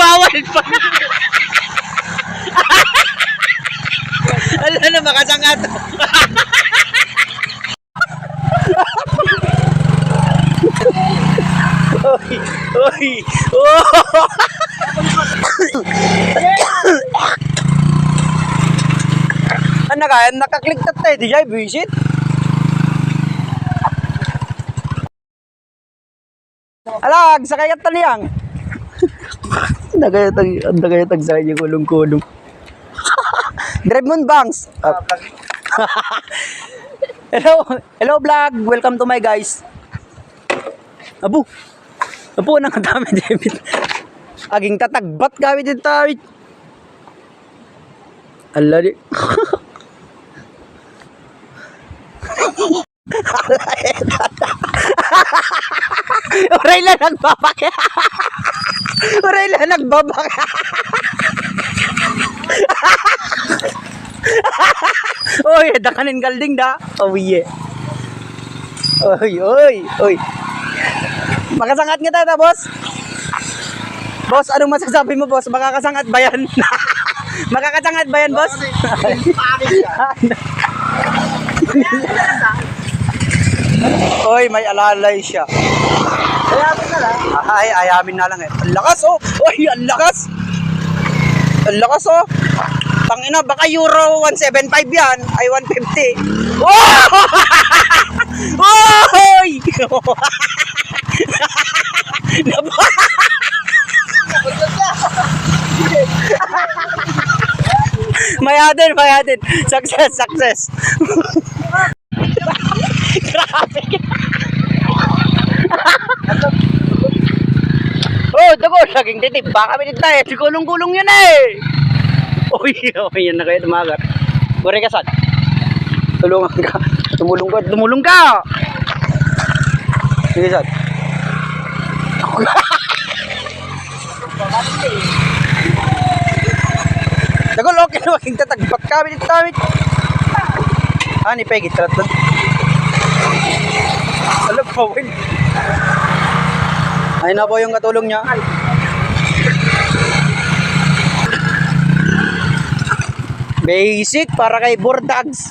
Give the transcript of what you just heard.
bawal pa. Alam na, makasangat. Oy, oy, oh. Ano ka, nakakliktat tayo, di jay, visit. Alag, sakay ka taliyang. Nagayatag sa kanya kulong-kulong. Drive moon bangs. Hello vlog. Welcome to my guys. Abu nang kadami David. Aging tatagbat kami din tayo. Allah di. Oray lang nagbabak. Oray lang nagbabak. Oy, dakanin galding da. Oh yeah. Oy. Makasangat nga tayo, boss. Boss, anong masasabi mo, boss? Makakasangat ba yan? Makakasangat ba yan, boss? Oy, may alalay siya. Ayamin na lang. Ay, ayamin na lang eh. Ang lakas, oh. Oy, ang lakas. Ang lakas, oh. Tangina, baka Euro 175 yan. Ay, 150. Oh! Oy! Mayatin. Success. Grabe. Oh, dago, saging titip. Baka kami tayo. Sigulong-gulong yun eh. Uy, yan na kayo tumagat. Bure ka, sad. Tulungan ka. Tumulong ka. Sige, sad. Dagol, okay na. Maging tatagbat kami dito kami. Ni Peggy, trat doon. Alam pa, win. Ayun na po yung katulong niya. Basic para kay Bordags.